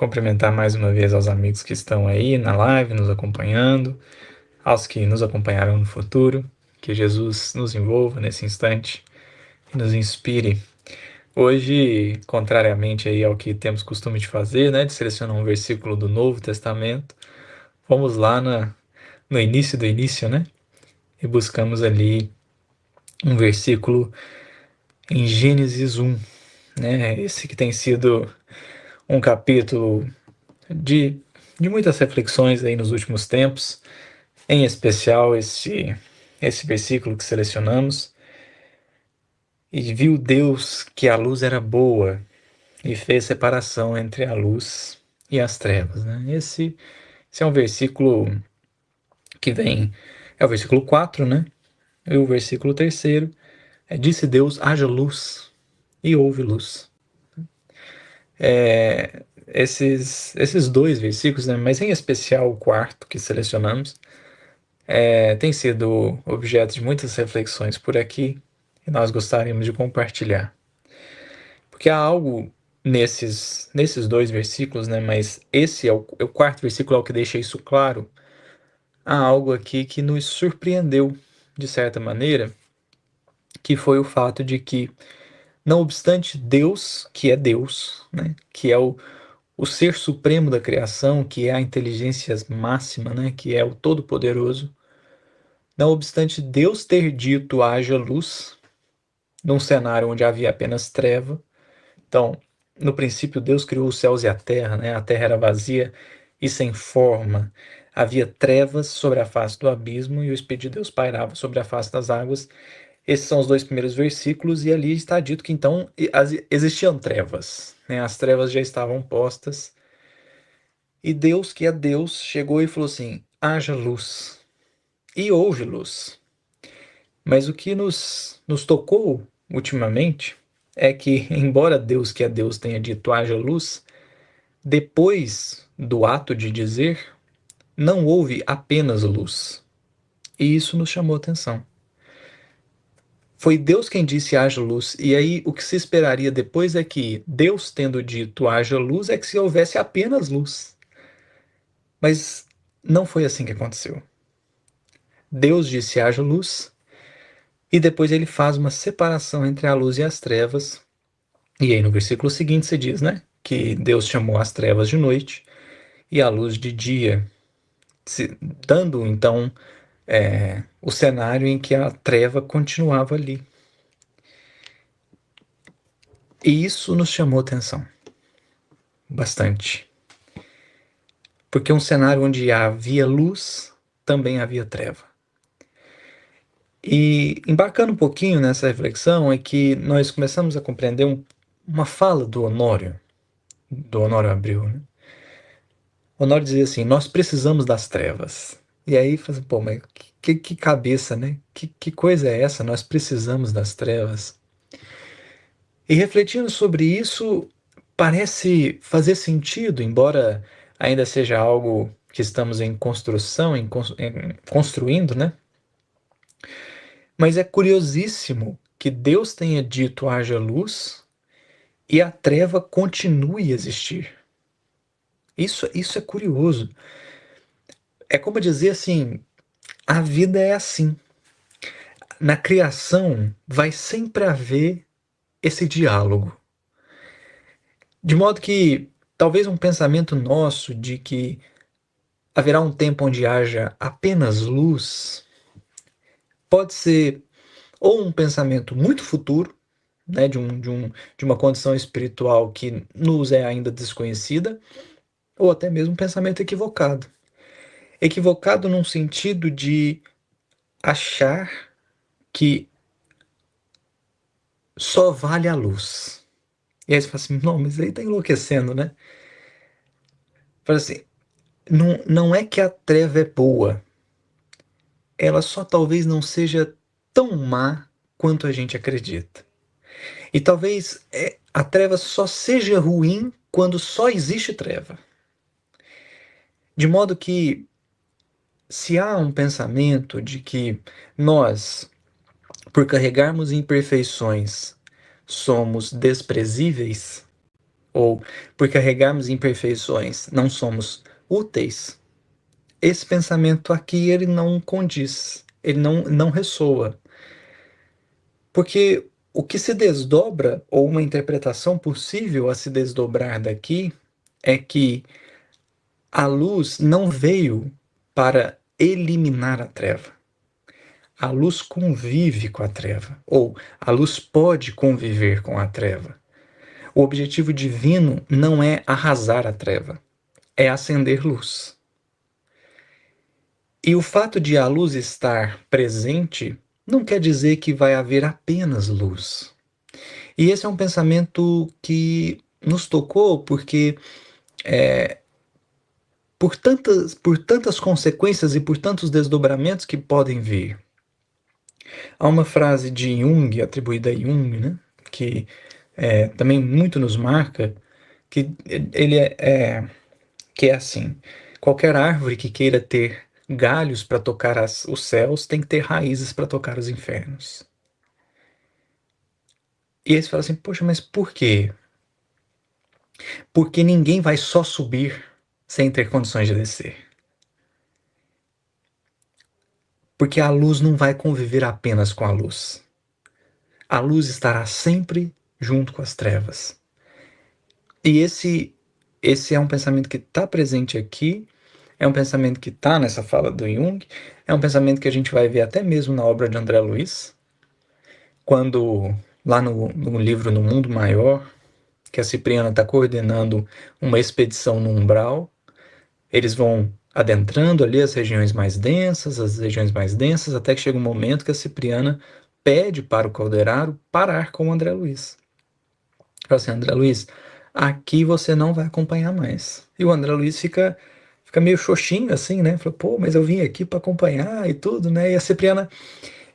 cumprimentar mais uma vez aos amigos que estão aí na live, nos acompanhando, aos que nos acompanharão no futuro. Que Jesus nos envolva nesse instante e nos inspire. Hoje, contrariamente aí ao que temos costume de fazer, né, de selecionar um versículo do Novo Testamento, vamos lá no início do início, né, e buscamos ali um versículo em Gênesis 1, né, esse que tem sido um capítulo de, de muitas reflexões aí nos últimos tempos, em especial esse versículo que selecionamos. E viu Deus que a luz era boa e fez separação entre a luz e as trevas, né? Esse é um versículo que vem, é o versículo 4, né? E o versículo 3 é: disse Deus, haja luz, e houve luz. Esses dois versículos, né, mas em especial o quarto que selecionamos, tem sido objeto de muitas reflexões por aqui e nós gostaríamos de compartilhar. Porque há algo nesses dois versículos, né, mas esse é o quarto versículo é o que deixa isso claro. Há algo aqui que nos surpreendeu, de certa maneira, que foi o fato de que, não obstante Deus, que é Deus, né, que é o ser supremo da criação, que é a inteligência máxima, né, que é o Todo-Poderoso, não obstante Deus ter dito haja luz, num cenário onde havia apenas treva. Então, no princípio, Deus criou os céus e a terra, né? A terra era vazia e sem forma. Havia trevas sobre a face do abismo e o Espírito de Deus pairava sobre a face das águas. Esses são os dois primeiros versículos, e ali está dito que então existiam trevas, né? As trevas já estavam postas. E Deus, que é Deus, chegou e falou assim: haja luz. E houve luz. Mas o que nos tocou ultimamente é que, embora Deus, que é Deus, tenha dito haja luz, depois do ato de dizer, não houve apenas luz. E isso nos chamou atenção. Foi Deus quem disse haja luz, e aí o que se esperaria depois é que, Deus tendo dito haja luz, é que se houvesse apenas luz. Mas não foi assim que aconteceu. Deus disse haja luz, e depois ele faz uma separação entre a luz e as trevas. E aí no versículo seguinte se diz, né, que Deus chamou as trevas de noite e a luz de dia, dando então o cenário em que a treva continuava ali. E isso nos chamou atenção bastante, porque um cenário onde havia luz, também havia treva. E embarcando um pouquinho nessa reflexão é que nós começamos a compreender uma fala do Honório Abreu, né? O Honório dizia assim: nós precisamos das trevas. E aí, assim, pô, mas que cabeça, né? Que coisa é essa? Nós precisamos das trevas. E refletindo sobre isso, parece fazer sentido, embora ainda seja algo que estamos em construção, em construindo, né? Mas é curiosíssimo que Deus tenha dito haja luz e a treva continue a existir. Isso é curioso. É como dizer assim: a vida é assim. Na criação vai sempre haver esse diálogo. De modo que talvez um pensamento nosso de que haverá um tempo onde haja apenas luz pode ser ou um pensamento muito futuro, né, de uma condição espiritual que nos é ainda desconhecida, ou até mesmo um pensamento equivocado. Equivocado num sentido de achar que só vale a luz. E aí você fala assim: não, mas aí tá enlouquecendo, né? Fala assim: não é que a treva é boa, ela só talvez não seja tão má quanto a gente acredita. E talvez a treva só seja ruim quando só existe treva. De modo que, se há um pensamento de que nós, por carregarmos imperfeições, somos desprezíveis, ou por carregarmos imperfeições não somos úteis, esse pensamento aqui ele não condiz, ele não ressoa. Porque o que se desdobra, ou uma interpretação possível a se desdobrar daqui, é que a luz não veio para eliminar a treva. A luz convive com a treva, ou a luz pode conviver com a treva. O objetivo divino não é arrasar a treva, é acender luz. E o fato de a luz estar presente não quer dizer que vai haver apenas luz. E esse é um pensamento que nos tocou porque, por tantas consequências e por tantos desdobramentos que podem vir. Há uma frase de Jung, atribuída a Jung, né, que também muito nos marca, que ele que é assim: qualquer árvore que queira ter galhos para tocar os céus tem que ter raízes para tocar os infernos. E aí você fala assim, poxa, mas por quê? Porque ninguém vai só subir sem ter condições de descer. Porque a luz não vai conviver apenas com a luz. A luz estará sempre junto com as trevas. E esse é um pensamento que está presente aqui, é um pensamento que está nessa fala do Jung, é um pensamento que a gente vai ver até mesmo na obra de André Luiz, quando lá no livro No Mundo Maior, que a Cipriana está coordenando uma expedição no umbral, eles vão adentrando ali as regiões mais densas, até que chega um momento que a Cipriana pede para o Calderaro parar com o André Luiz. Fala assim, André Luiz, aqui você não vai acompanhar mais. E o André Luiz fica meio xoxinho assim, né? Fala, pô, mas eu vim aqui para acompanhar e tudo, né? E a Cipriana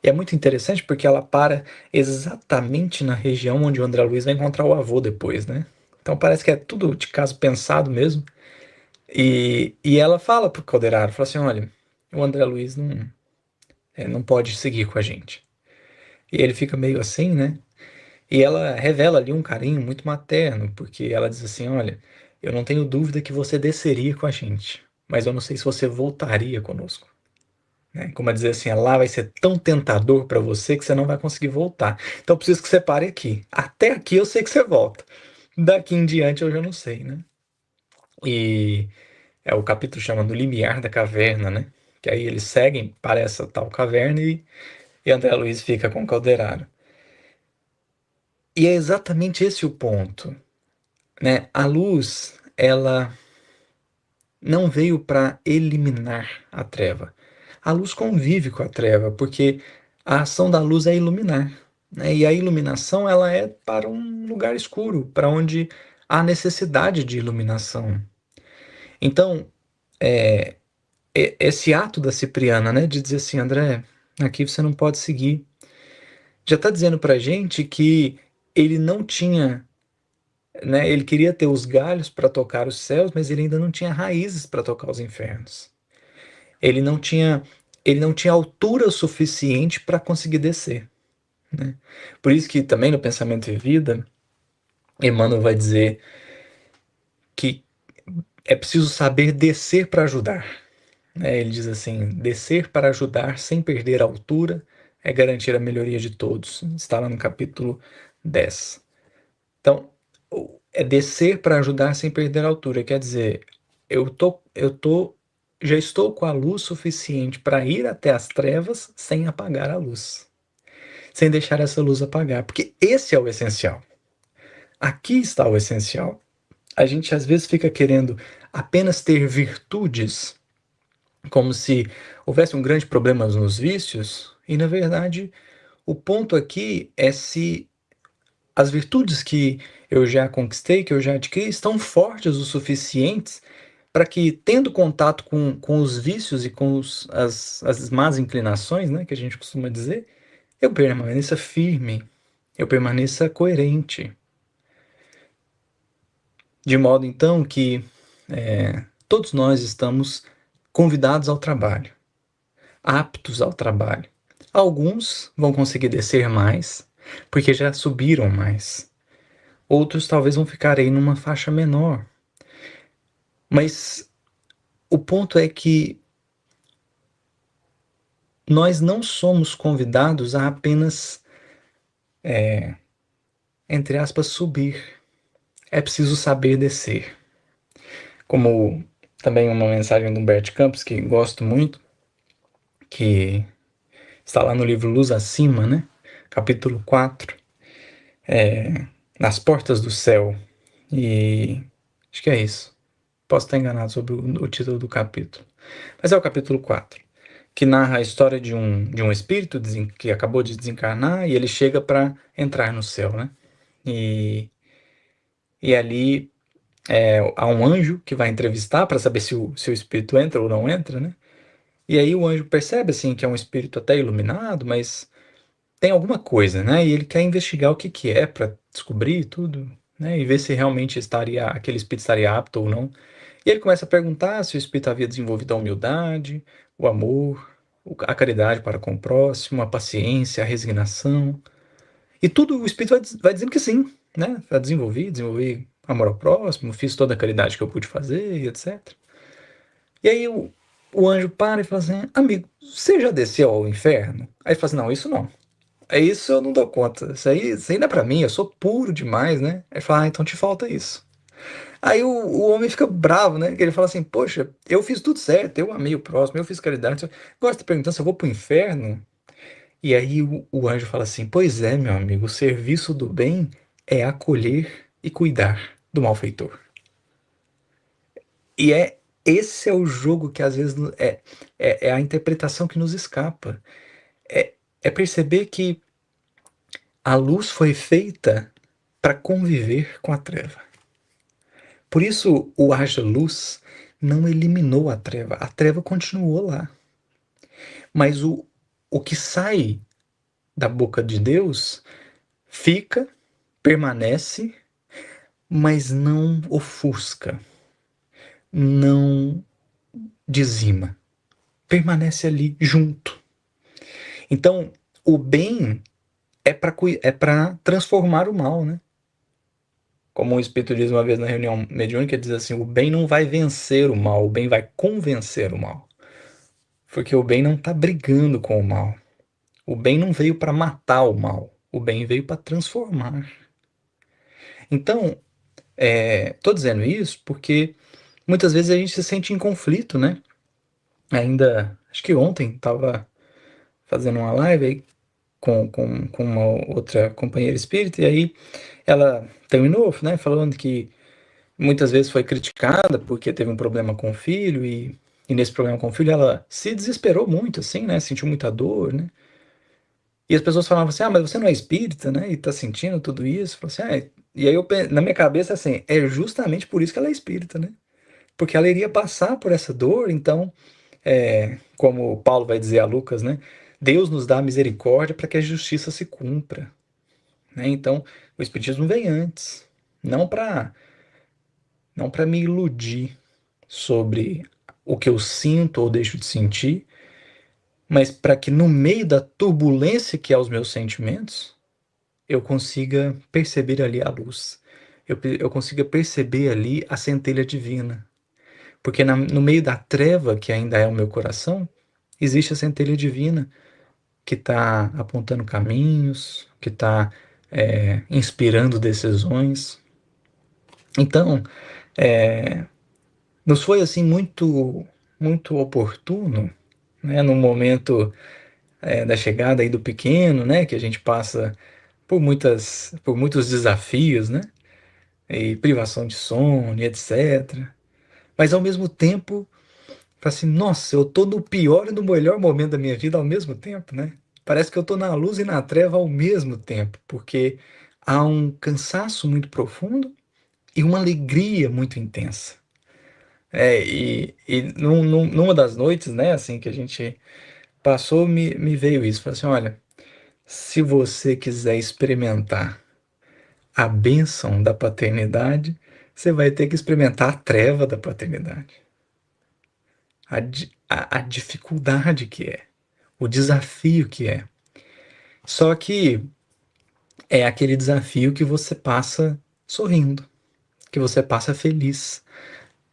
é muito interessante porque ela para exatamente na região onde o André Luiz vai encontrar o avô depois, né? Então parece que é tudo de caso pensado mesmo. E ela fala pro Calderaro, fala assim, olha, o André Luiz não pode seguir com a gente. E ele fica meio assim, né? E ela revela ali um carinho muito materno, porque ela diz assim, olha, eu não tenho dúvida que você desceria com a gente, mas eu não sei se você voltaria conosco. Né? Como a dizer assim, lá vai ser tão tentador para você que você não vai conseguir voltar. Então eu preciso que você pare aqui. Até aqui eu sei que você volta. Daqui em diante eu já não sei, né? E o capítulo chama do limiar da caverna, né? Que aí eles seguem para essa tal caverna e André Luiz fica com o Calderaro. E é exatamente esse o ponto, né? A luz, ela não veio para eliminar a treva. A luz convive com a treva, porque a ação da luz é iluminar, né? E a iluminação, ela é para um lugar escuro, para onde há necessidade de iluminação. Então, esse ato da Cipriana, né, de dizer assim, André, aqui você não pode seguir, já está dizendo para gente que ele não tinha, né, ele queria ter os galhos para tocar os céus, mas ele ainda não tinha raízes para tocar os infernos. Ele não tinha, ele não tinha altura suficiente para conseguir descer, né? Por isso que também no Pensamento e Vida, Emmanuel vai dizer que é preciso saber descer para ajudar. Ele diz assim: descer para ajudar sem perder a altura é garantir a melhoria de todos. Está lá no capítulo 10. Então, é descer para ajudar sem perder a altura. Quer dizer, já estou com a luz suficiente para ir até as trevas sem apagar a luz, sem deixar essa luz apagar, porque esse é o essencial. Aqui está o essencial. A gente às vezes fica querendo apenas ter virtudes, como se houvesse um grande problema nos vícios, e na verdade o ponto aqui é se as virtudes que eu já conquistei, que eu já adquiri, estão fortes o suficientes para que, tendo contato com os vícios e com as más inclinações, né, que a gente costuma dizer, eu permaneça firme, eu permaneça coerente. De modo, então, que todos nós estamos convidados ao trabalho, aptos ao trabalho. Alguns vão conseguir descer mais, porque já subiram mais. outros talvez vão ficar aí numa faixa menor. Mas o ponto é que nós não somos convidados a apenas, entre aspas, subir. É preciso saber descer. Como também uma mensagem do Humberto Campos, que gosto muito, que está lá no livro Luz Acima, né? Capítulo 4, Nas Portas do Céu. E acho que é isso. Posso estar enganado sobre o título do capítulo. Mas é o capítulo 4, que narra a história de um espírito que acabou de desencarnar e ele chega para entrar no céu, né? E ali há um anjo que vai entrevistar para saber se o espírito entra ou não entra, né? E aí o anjo percebe assim que é um espírito até iluminado, mas tem alguma coisa, né? E ele quer investigar o que que é para descobrir tudo, né? E ver se realmente aquele espírito estaria apto ou não. E ele começa a perguntar se o espírito havia desenvolvido a humildade, o amor, a caridade para com o próximo, a paciência, a resignação. E tudo o espírito vai dizendo que sim, né? Eu desenvolvi amor ao próximo, fiz toda a caridade que eu pude fazer, e etc. E aí o anjo para e fala assim: amigo, você já desceu ao inferno? Aí ele fala assim: não, isso não. É isso eu não dou conta. Isso aí não é pra mim, eu sou puro demais, né? Aí ele fala: ah, então te falta isso. Aí o homem fica bravo, né? Que ele fala assim: poxa, eu fiz tudo certo, eu amei o próximo, eu fiz caridade. Agora você tá perguntando se eu vou pro inferno? E aí o anjo fala assim: pois é, meu amigo, o serviço do bem é acolher e cuidar do malfeitor. E esse é o jogo que às vezes é a interpretação que nos escapa. É perceber que a luz foi feita para conviver com a treva. Por isso o haja luz não eliminou a treva continuou lá. Mas o que sai da boca de Deus fica, permanece, mas não ofusca, não dizima, permanece ali junto. Então, o bem é para transformar o mal, né? Como o Espírito diz uma vez na reunião mediúnica, diz assim: o bem não vai vencer o mal, o bem vai convencer o mal. Porque o bem não está brigando com o mal. O bem não veio para matar o mal, o bem veio para transformar. Então, tô dizendo isso porque muitas vezes a gente se sente em conflito, né? Ainda, acho que ontem, estava fazendo uma live aí com uma outra companheira espírita, e aí ela terminou, né, falando que muitas vezes foi criticada porque teve um problema com o filho, e nesse problema com o filho ela se desesperou muito, assim, né? Sentiu muita dor, né? E as pessoas falavam assim: ah, mas você não é espírita, né? E tá sentindo tudo isso. Eu falei assim: e aí na minha cabeça, assim, é justamente por isso que ela é espírita, né? Porque ela iria passar por essa dor, então, como Paulo vai dizer a Lucas, né? Deus nos dá misericórdia para que a justiça se cumpra, né? Então, o espiritismo vem antes, não para não para me iludir sobre o que eu sinto ou deixo de sentir, mas para que no meio da turbulência que é os meus sentimentos, eu consiga perceber ali a luz. Eu consiga perceber ali a centelha divina. Porque no meio da treva que ainda é o meu coração, existe a centelha divina que está apontando caminhos, que está inspirando decisões. Então, nos foi assim muito oportuno, né, no momento da chegada aí do pequeno, né, que a gente passa por muitos desafios, né, e privação de sono, e etc. Mas ao mesmo tempo, fala assim, nossa, eu tô no pior e no melhor momento da minha vida ao mesmo tempo, né? Parece que eu tô na luz e na treva ao mesmo tempo, porque há um cansaço muito profundo e uma alegria muito intensa. E numa das noites, né, assim, que a gente passou, me veio isso. Falei assim, olha, se você quiser experimentar a bênção da paternidade, você vai ter que experimentar a treva da paternidade. A dificuldade que é, o desafio que é. Só que é aquele desafio que você passa sorrindo, que você passa feliz,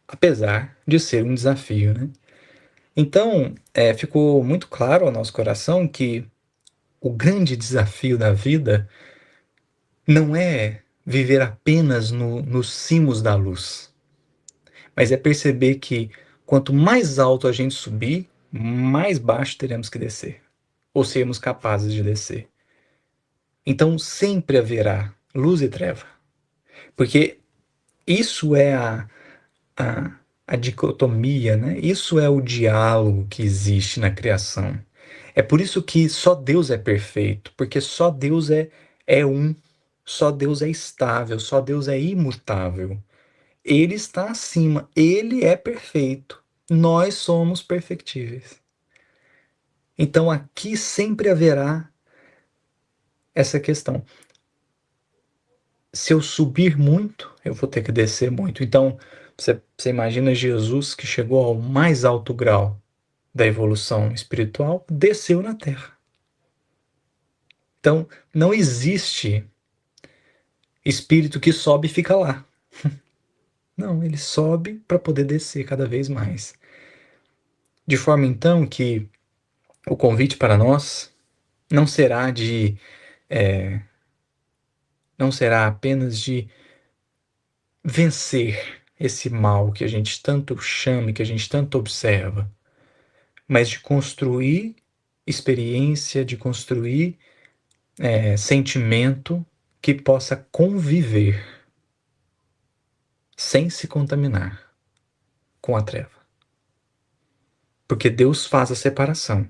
apesar de ser um desafio, né? Então, ficou muito claro ao nosso coração que o grande desafio da vida não é viver apenas nos cimos da luz, mas é perceber que quanto mais alto a gente subir, mais baixo teremos que descer, ou sermos capazes de descer. Então sempre haverá luz e treva, porque isso é a, a dicotomia, né? Isso é o diálogo que existe na criação. É por isso que só Deus é perfeito, porque só Deus é um, só Deus é estável, só Deus é imutável. Ele está acima, ele é perfeito. Nós somos perfectíveis. Então aqui sempre haverá essa questão. Se eu subir muito, eu vou ter que descer muito. Então, você imagina Jesus que chegou ao mais alto grau da evolução espiritual, desceu na Terra. Então, não existe espírito que sobe e fica lá. Não, ele sobe para poder descer cada vez mais. De forma então que o convite para nós não será de não será apenas de vencer esse mal que a gente tanto chama, que a gente tanto observa, mas de construir experiência, de construir sentimento que possa conviver sem se contaminar com a treva. Porque Deus faz a separação,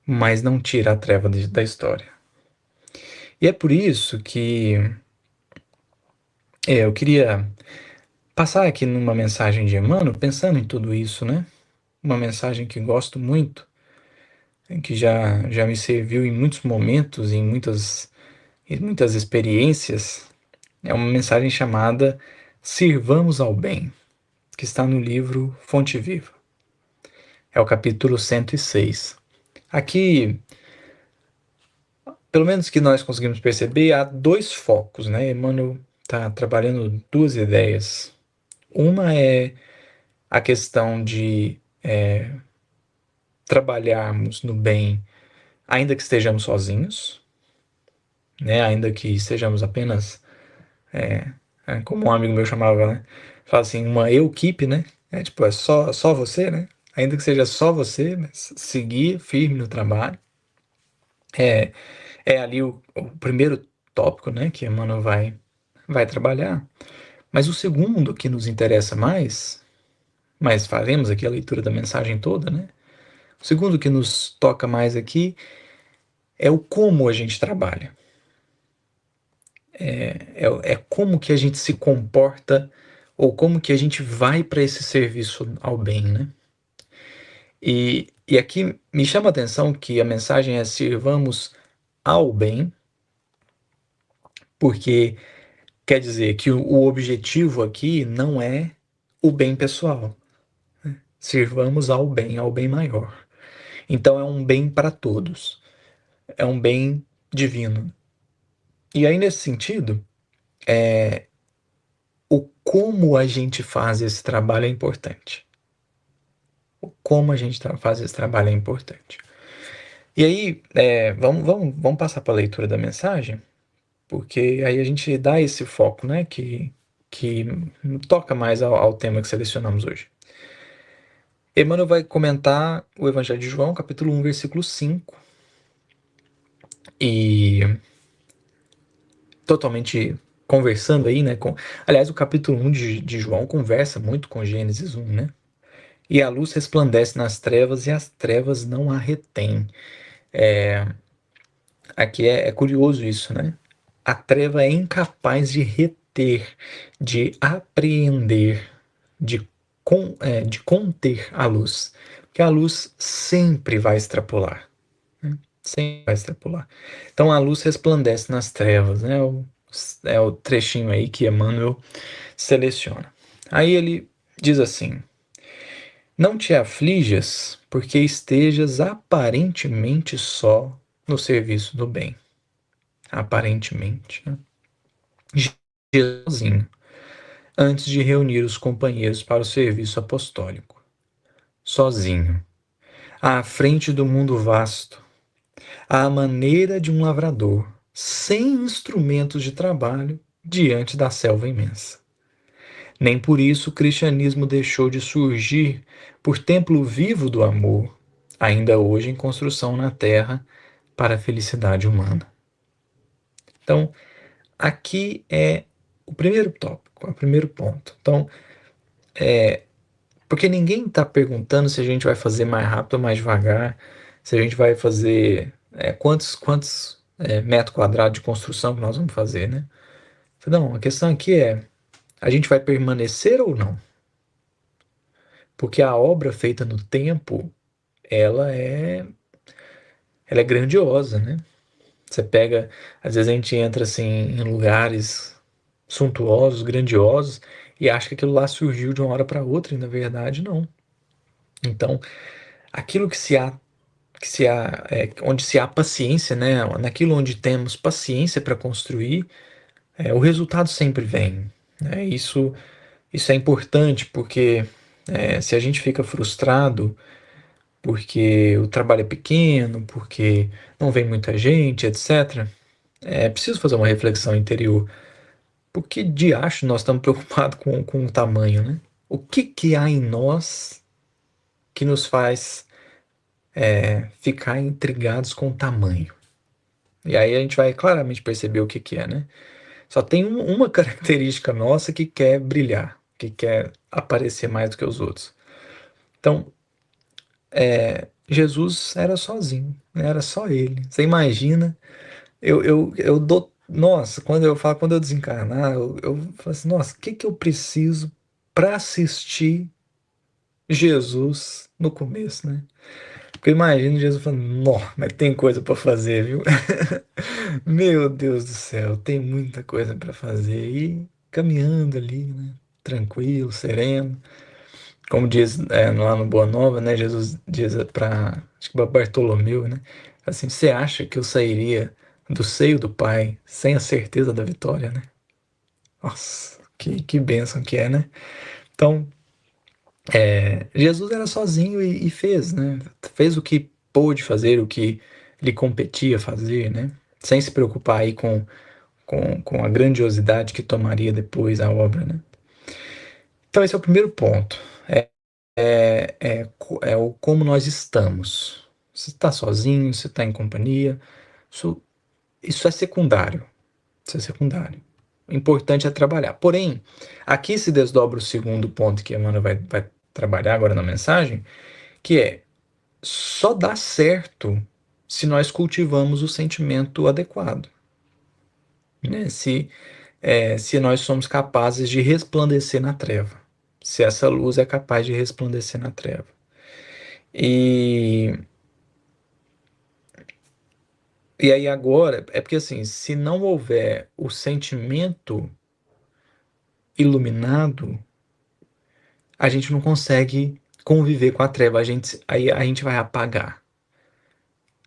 mas não tira a treva da história. E é por isso que eu queria passar aqui numa mensagem de Emmanuel, pensando em tudo isso, né? Uma mensagem que gosto muito, que já me serviu em muitos momentos, em muitas experiências. É uma mensagem chamada Sirvamos ao Bem, que está no livro Fonte Viva. É o capítulo 106. Aqui, pelo menos que nós conseguimos perceber, há dois focos, né? Emmanuel está trabalhando duas ideias. Uma é a questão de trabalharmos no bem, ainda que estejamos sozinhos, né? Ainda que estejamos apenas, como um amigo meu chamava, né? Fala assim, uma equipe, né? Tipo, é só você, né? Ainda que seja só você, mas seguir firme no trabalho. É, é ali o primeiro tópico, né? Que Emmanuel vai trabalhar. Mas o segundo, que nos interessa mais, mas faremos aqui a leitura da mensagem toda, né? O segundo que nos toca mais aqui é o como a gente trabalha. É como que a gente se comporta ou como que a gente vai para esse serviço ao bem, né? E aqui me chama a atenção que a mensagem é sirvamos ao bem, porque quer dizer que o objetivo aqui não é o bem pessoal. Sirvamos ao bem maior. Então é um bem para todos, é um bem divino. E aí, nesse sentido, o como a gente faz esse trabalho é importante. O como a gente faz esse trabalho é importante. E aí, vamos passar para a leitura da mensagem, porque aí a gente dá esse foco, né, que toca mais ao tema que selecionamos hoje. Emmanuel vai comentar o Evangelho de João, capítulo 1, versículo 5, e totalmente conversando aí, né, aliás, o capítulo 1 de João conversa muito com Gênesis 1, né, e a luz resplandece nas trevas e as trevas não a retêm. Aqui é curioso isso, né? A treva é incapaz de reter, de apreender, de conter a luz. Porque a luz sempre vai extrapolar. Né? Sempre vai extrapolar. Então a luz resplandece nas trevas, né? É o trechinho aí que Emmanuel seleciona. Aí ele diz assim: não te aflijas, porque estejas aparentemente só no serviço do bem. Aparentemente, né? sozinho, antes de reunir os companheiros para o serviço apostólico. Sozinho, à frente do mundo vasto, à maneira de um lavrador, sem instrumentos de trabalho, diante da selva imensa. Nem por isso o cristianismo deixou de surgir por templo vivo do amor, ainda hoje em construção na terra para a felicidade humana. Então, aqui é o primeiro tópico, é o primeiro ponto. Então, porque ninguém está perguntando se a gente vai fazer mais rápido ou mais devagar, se a gente vai fazer quantos metros quadrados de construção que nós vamos fazer, né? Não, a questão aqui é, a gente vai permanecer ou não? Porque a obra feita no tempo, ela é, ela é grandiosa, né? Você pega, às vezes a gente entra assim em lugares suntuosos, grandiosos, e acha que aquilo lá surgiu de uma hora para outra, e na verdade não. Então, aquilo onde se há paciência, né? Naquilo onde temos paciência para construir, o resultado sempre vem, né? Isso é importante porque se a gente fica frustrado porque o trabalho é pequeno, porque não vem muita gente, etc., é preciso fazer uma reflexão interior. Por que de acho nós estamos preocupados com o tamanho, né? O que que há em nós que nos faz ficar intrigados com o tamanho? E aí a gente vai claramente perceber o que que é, né? Só tem uma característica nossa que quer brilhar, que quer aparecer mais do que os outros. Então, Jesus era sozinho, né? Era só ele. Você imagina, eu dou. Nossa, quando eu desencarnar, eu falo assim, nossa, o que que eu preciso para assistir Jesus no começo, né? Porque eu imagino Jesus falando, nó, mas tem coisa para fazer, viu? Meu Deus do céu, tem muita coisa para fazer. E caminhando ali, né? Tranquilo, sereno. Como diz lá no Boa Nova, né? Jesus diz para, acho que para Bartolomeu, né? Assim, você acha que eu sairia do seio do Pai sem a certeza da vitória, né? Nossa, que bênção que é, né? Então, Jesus era sozinho e fez, né? Fez o que pôde fazer, o que lhe competia fazer, né? Sem se preocupar aí com a grandiosidade que tomaria depois a obra, né? Então esse é o primeiro ponto. É o como nós estamos. Se está sozinho, se está em companhia, isso, isso é secundário. Isso é secundário. O importante é trabalhar. Porém, aqui se desdobra o segundo ponto que a Amanda vai trabalhar agora na mensagem, que é só dá certo se nós cultivamos o sentimento adequado, né? Se nós somos capazes de resplandecer na treva, se essa luz é capaz de resplandecer na treva. E, e aí agora, é porque assim, se não houver o sentimento iluminado, a gente não consegue conviver com a treva, aí a gente vai apagar.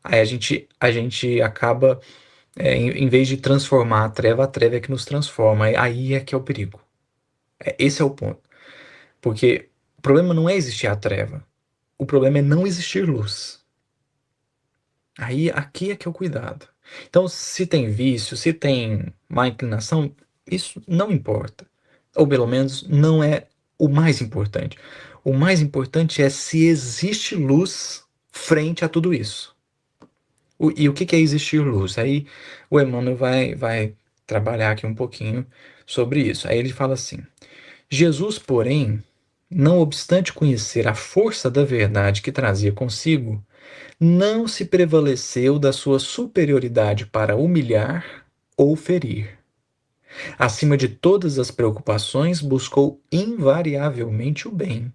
Aí a gente acaba, em vez de transformar a treva é que nos transforma. Aí é que é o perigo. Esse é o ponto. Porque o problema não é existir a treva, o problema é não existir luz. Aí aqui é que é o cuidado. Então, se tem vício, se tem má inclinação, isso não importa. Ou pelo menos não é o mais importante. O mais importante é se existe luz frente a tudo isso. E o que é existir luz? Aí o Emmanuel vai trabalhar aqui um pouquinho sobre isso. Aí ele fala assim: Jesus, porém, não obstante conhecer a força da verdade que trazia consigo, não se prevaleceu da sua superioridade para humilhar ou ferir. Acima de todas as preocupações, buscou invariavelmente o bem,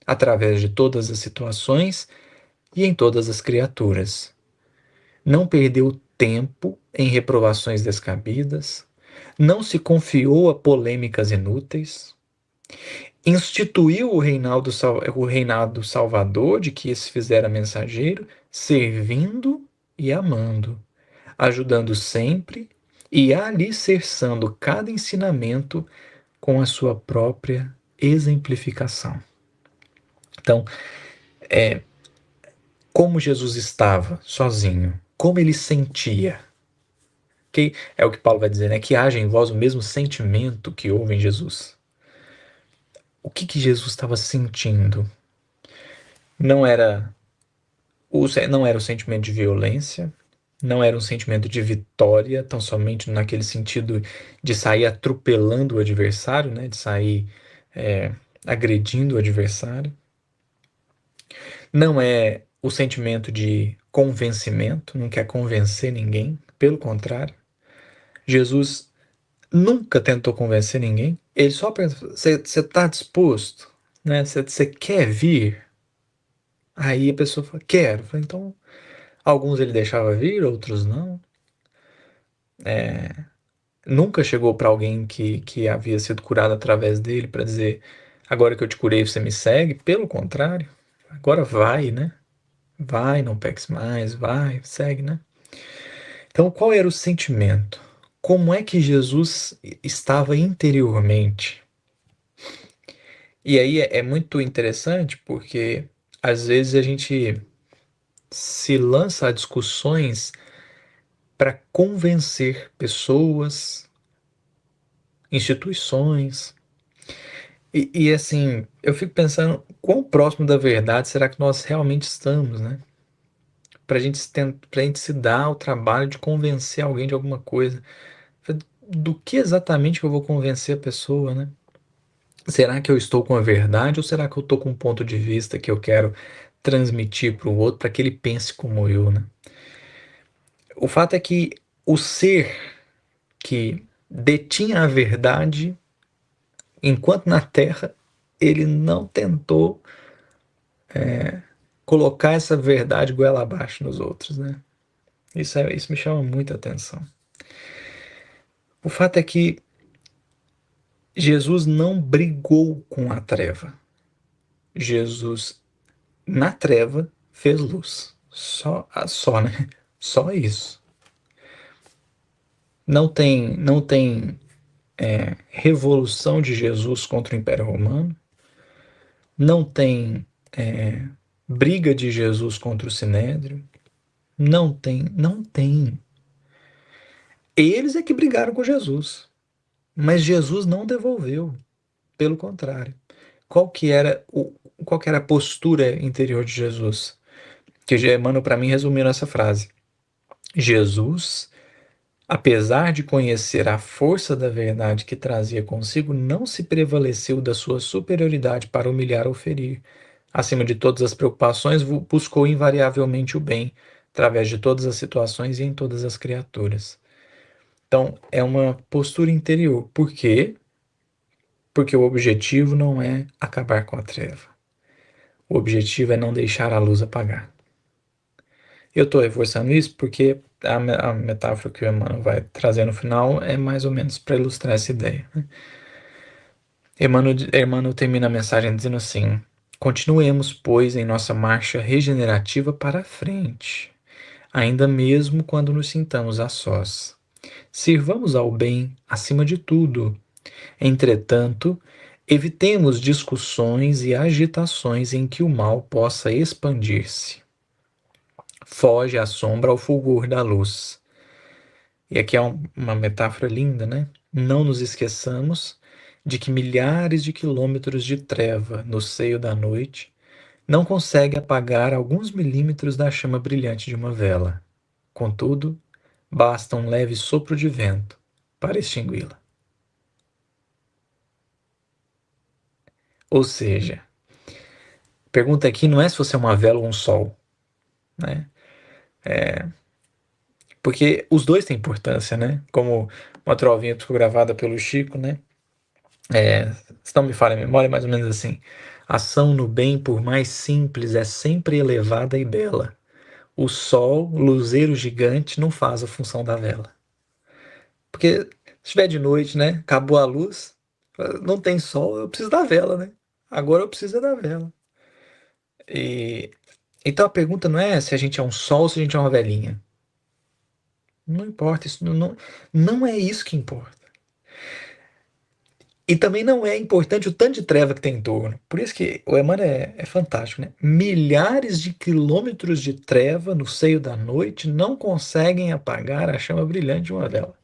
através de todas as situações e em todas as criaturas. Não perdeu tempo em reprovações descabidas, não se confiou a polêmicas inúteis, instituiu o reinado salvador de que se fizera mensageiro, servindo e amando, ajudando sempre e alicerçando cada ensinamento com a sua própria exemplificação. Então, como Jesus estava sozinho, como ele sentia, que é o que Paulo vai dizer, né? Que haja em vós o mesmo sentimento que houve em Jesus. O que Jesus estava sentindo? Não era não era o sentimento de violência, não era um sentimento de vitória, tão somente naquele sentido de sair atropelando o adversário, né? De sair é, agredindo o adversário. Não é o sentimento de convencimento, não quer convencer ninguém, pelo contrário. Jesus nunca tentou convencer ninguém, ele só perguntou: você está disposto? Né? Você quer vir? Aí a pessoa fala: quero. Falei, então, alguns ele deixava vir, outros não. Nunca chegou para alguém que havia sido curado através dele para dizer: agora que eu te curei, você me segue. Pelo contrário, agora vai, né? Vai, não peques mais, vai, segue, né? Então, qual era o sentimento? Como é que Jesus estava interiormente? E aí é muito interessante porque às vezes a gente se lança a discussões para convencer pessoas, instituições. E assim, eu fico pensando quão próximo da verdade será que nós realmente estamos, né? Pra gente se dar o trabalho de convencer alguém de alguma coisa. Do que exatamente que eu vou convencer a pessoa, né? Será que eu estou com a verdade ou será que eu estou com um ponto de vista que eu quero transmitir para o outro para que ele pense como eu, né? O fato é que o ser que detinha a verdade, enquanto na Terra, ele não tentou colocar essa verdade goela abaixo nos outros, né? Isso me chama muita atenção. O fato é que Jesus não brigou com a treva. Jesus, na treva, fez luz. Só, né? Só isso. Não tem revolução de Jesus contra o Império Romano. Não tem briga de Jesus contra o Sinédrio. Não tem. Eles é que brigaram com Jesus, mas Jesus não devolveu, pelo contrário. Qual que era qual que era a postura interior de Jesus? Que Emmanuel para mim resumiu nessa frase. Jesus, apesar de conhecer a força da verdade que trazia consigo, não se prevaleceu da sua superioridade para humilhar ou ferir. Acima de todas as preocupações, buscou invariavelmente o bem, através de todas as situações e em todas as criaturas. Então, é uma postura interior. Por quê? Porque o objetivo não é acabar com a treva. O objetivo é não deixar a luz apagar. Eu estou reforçando isso porque a metáfora que o Emmanuel vai trazer no final é mais ou menos para ilustrar essa ideia, né? Emmanuel termina a mensagem dizendo assim: continuemos, pois, em nossa marcha regenerativa para a frente, ainda mesmo quando nos sintamos a sós. Sirvamos ao bem acima de tudo. Entretanto, evitemos discussões e agitações em que o mal possa expandir-se. Foge a sombra ao fulgor da luz. E aqui é uma metáfora linda, né? Não nos esqueçamos de que milhares de quilômetros de treva no seio da noite não consegue apagar alguns milímetros da chama brilhante de uma vela. Contudo, basta um leve sopro de vento para extingui-la. Ou seja, a pergunta aqui não é se você é uma vela ou um sol, né? Porque os dois têm importância, né? Como uma trovinha que ficou gravada pelo Chico, né? Se não me falha a memória, é mais ou menos assim: ação no bem, por mais simples, é sempre elevada e bela. O sol, luzeiro gigante, não faz a função da vela. Porque se estiver de noite, né? Acabou a luz, não tem sol, eu preciso da vela, né? Agora eu preciso da vela. E então a pergunta não é se a gente é um sol ou se a gente é uma velinha. Não importa, isso não é isso que importa. E também não é importante o tanto de treva que tem em torno. Por isso que o Emmanuel é fantástico, né? Milhares de quilômetros de treva no seio da noite não conseguem apagar a chama brilhante de uma vela.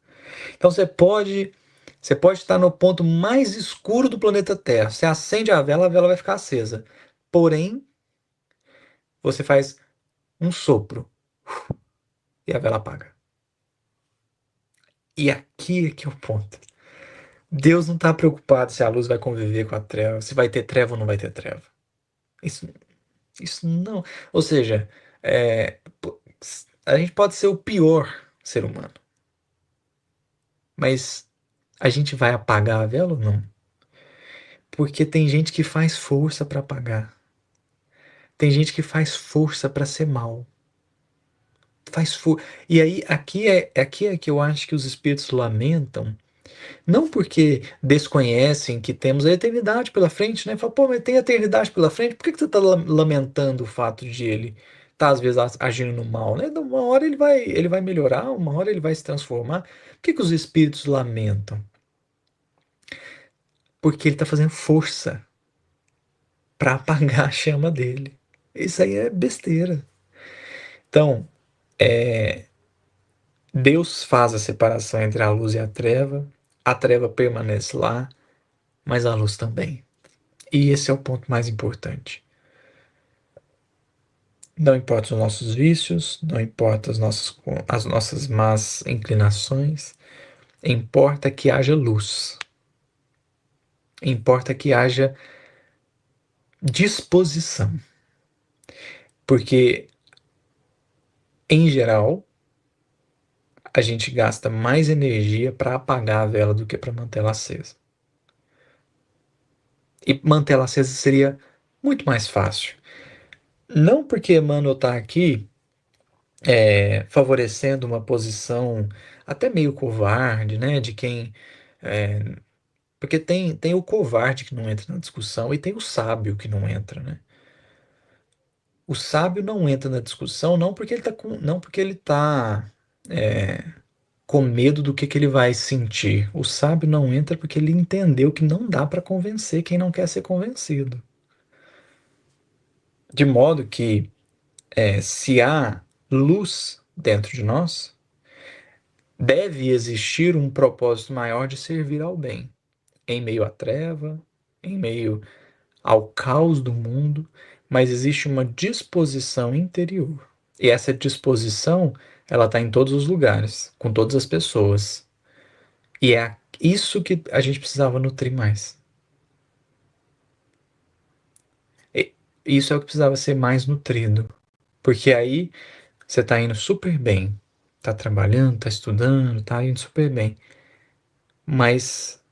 Então você pode estar no ponto mais escuro do planeta Terra. Você acende a vela vai ficar acesa. Porém, você faz um sopro e a vela apaga. E aqui é que é o ponto. Deus não está preocupado se a luz vai conviver com a treva, se vai ter treva ou não vai ter treva. Isso, isso não. Ou seja, a gente pode ser o pior ser humano, mas a gente vai apagar a vela ou não? Porque tem gente que faz força para apagar. Tem gente que faz força para ser mal. E aí, aqui é que eu acho que os espíritos lamentam. Não porque desconhecem que temos a eternidade pela frente, né? Fala, pô, mas tem a eternidade pela frente, por que você está lamentando o fato de ele estar, às vezes, agindo no mal, né? Uma hora ele vai melhorar, uma hora ele vai se transformar. Por que os espíritos lamentam? Porque ele está fazendo força para apagar a chama dele. Isso aí é besteira. Então, Deus faz a separação entre a luz e a treva permanece lá, mas a luz também. E esse é o ponto mais importante. Não importa os nossos vícios, não importa as nossas más inclinações, importa que haja luz, importa que haja disposição, porque, em geral, a gente gasta mais energia para apagar a vela do que para mantê-la acesa. E mantê-la acesa seria muito mais fácil. Não porque Emmanuel está aqui favorecendo uma posição até meio covarde, né, de quem é, porque tem o covarde que não entra na discussão e tem o sábio que não entra, né? O sábio não entra na discussão não porque ele tá com medo do que ele vai sentir. O sábio não entra porque ele entendeu que não dá para convencer quem não quer ser convencido. De modo que se há luz dentro de nós, deve existir um propósito maior de servir ao bem, em meio à treva, em meio ao caos do mundo, mas existe uma disposição interior. E essa disposição, ela está em todos os lugares, com todas as pessoas. E é isso que a gente precisava nutrir mais. E isso é o que precisava ser mais nutrido. Porque aí você está indo super bem. Está trabalhando, está estudando, está indo super bem. Mas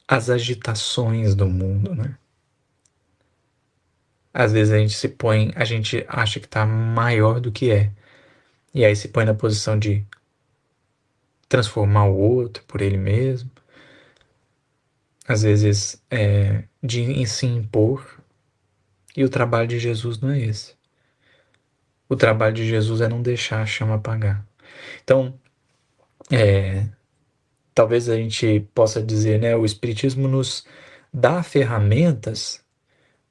as agitações do mundo, né? Às vezes a gente acha que está maior do que é. E aí se põe na posição de transformar o outro por ele mesmo, às vezes de em se impor. E o trabalho de Jesus não é esse. O trabalho de Jesus é não deixar a chama apagar. Então, talvez a gente possa dizer, né, o Espiritismo nos dá ferramentas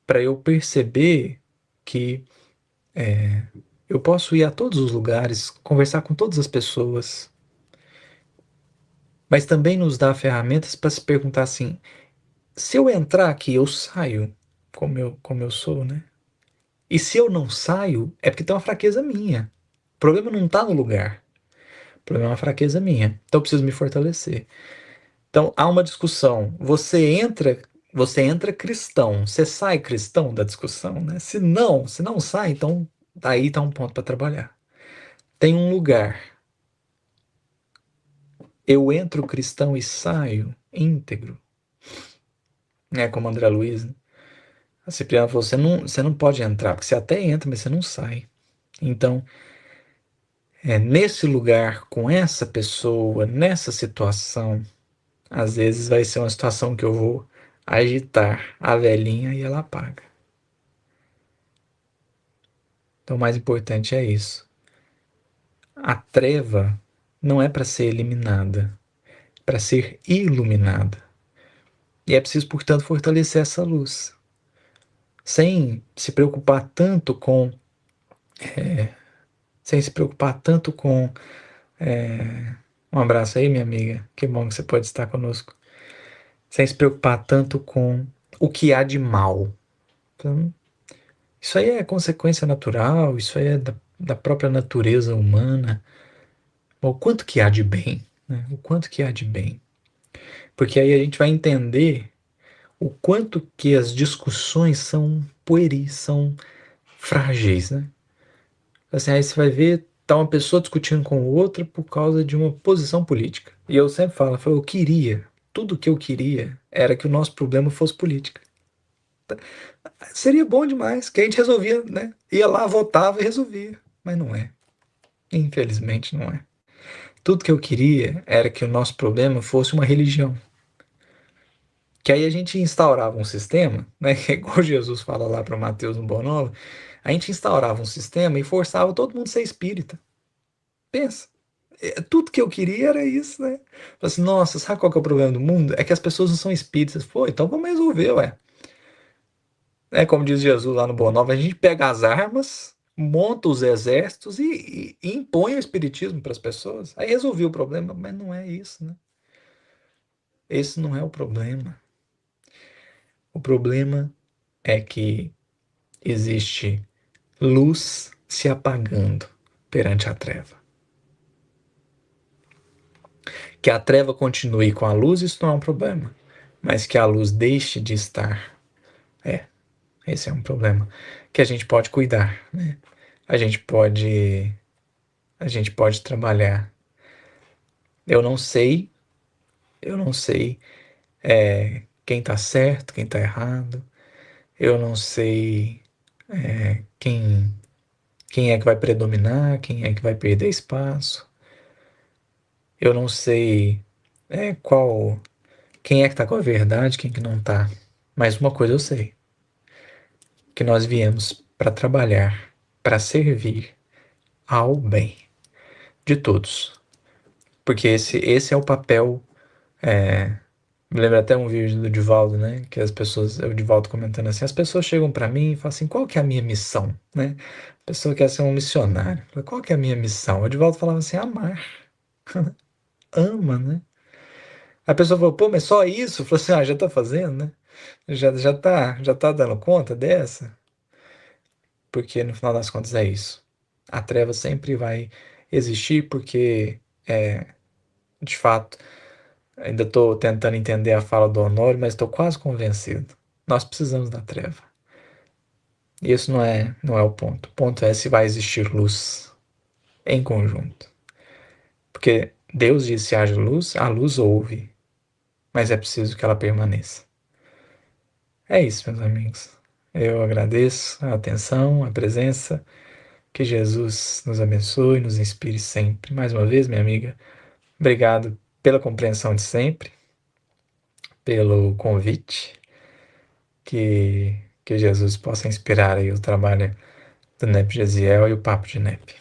para eu perceber que eu posso ir a todos os lugares, conversar com todas as pessoas, mas também nos dá ferramentas para se perguntar assim: se eu entrar aqui, eu saio como eu sou, né? E se eu não saio, é porque tem uma fraqueza minha. O problema não está no lugar. O problema é uma fraqueza minha. Então eu preciso me fortalecer. Então há uma discussão. Você entra cristão. Você sai cristão da discussão, né? Se não sai, então aí está um ponto para trabalhar. Tem um lugar. Eu entro cristão e saio íntegro, né? Como André Luiz, né? A Cipriana falou: você não pode entrar, porque você até entra, mas você não sai. Então, nesse lugar, com essa pessoa, nessa situação, às vezes vai ser uma situação que eu vou agitar a velhinha e ela apaga. Então, o mais importante é isso. A treva não é para ser eliminada, é para ser iluminada. E é preciso, portanto, fortalecer essa luz, sem se preocupar tanto com, sem se preocupar tanto com, um abraço aí, minha amiga, que bom que você pode estar conosco, sem se preocupar tanto com o que há de mal. Então, isso aí é consequência natural, isso aí é da própria natureza humana. O quanto que há de bem, né? O quanto que há de bem. Porque aí a gente vai entender o quanto que as discussões são pueris, são frágeis, né? Assim, aí você vai ver, tá uma pessoa discutindo com outra por causa de uma posição política. E eu sempre falo, eu queria, tudo que eu queria era que o nosso problema fosse política. Seria bom demais, que a gente resolvia, né? Ia lá, votava e resolvia. Mas não é. Infelizmente não é. Tudo que eu queria era que o nosso problema fosse uma religião. Que aí a gente instaurava um sistema, né? Que é igual Jesus fala lá para Mateus no Boa Nova, a gente instaurava um sistema e forçava todo mundo a ser espírita. Pensa. Tudo que eu queria era isso, né? Falei assim, nossa, sabe qual que é o problema do mundo? É que as pessoas não são espíritas. Pô, então vamos resolver, ué. É como diz Jesus lá no Boa Nova, a gente pega as armas, monta os exércitos e impõe o espiritismo para as pessoas. Aí resolveu o problema, mas não é isso, né? Esse não é o problema. O problema é que existe luz se apagando perante a treva. Que a treva continue com a luz, isso não é um problema. Mas que a luz deixe de estar, é, esse é um problema. Que a gente pode cuidar, né? A gente pode, a gente pode trabalhar. Eu não sei, eu não sei quem está certo, quem está errado. Eu não sei quem é que vai predominar, quem é que vai perder espaço. Eu não sei qual quem é que está com a verdade, quem que não está. Mas uma coisa eu sei, que nós viemos para trabalhar, para servir ao bem de todos. Porque esse é o papel. Me lembra até um vídeo do Divaldo, né? Que as pessoas, o Divaldo comentando assim, as pessoas chegam para mim e falam assim, qual que é a minha missão, né? A pessoa quer ser um missionário. Fala, qual que é a minha missão? O Divaldo falava assim, amar. Ama, né? A pessoa falou, pô, mas só isso? Falou assim, já tá fazendo, né? Já tá dando conta dessa? Porque no final das contas é isso. A treva sempre vai existir porque, de fato, ainda estou tentando entender a fala do Honório, mas estou quase convencido. Nós precisamos da treva. E isso não é o ponto. O ponto é se vai existir luz em conjunto. Porque Deus disse haja luz, a luz ouve, mas é preciso que ela permaneça. É isso, meus amigos. Eu agradeço a atenção, a presença. Que Jesus nos abençoe, nos inspire sempre. Mais uma vez, minha amiga, obrigado pela compreensão de sempre, pelo convite. Que Jesus possa inspirar aí o trabalho do NEP Gesiel e o Papo de NEP.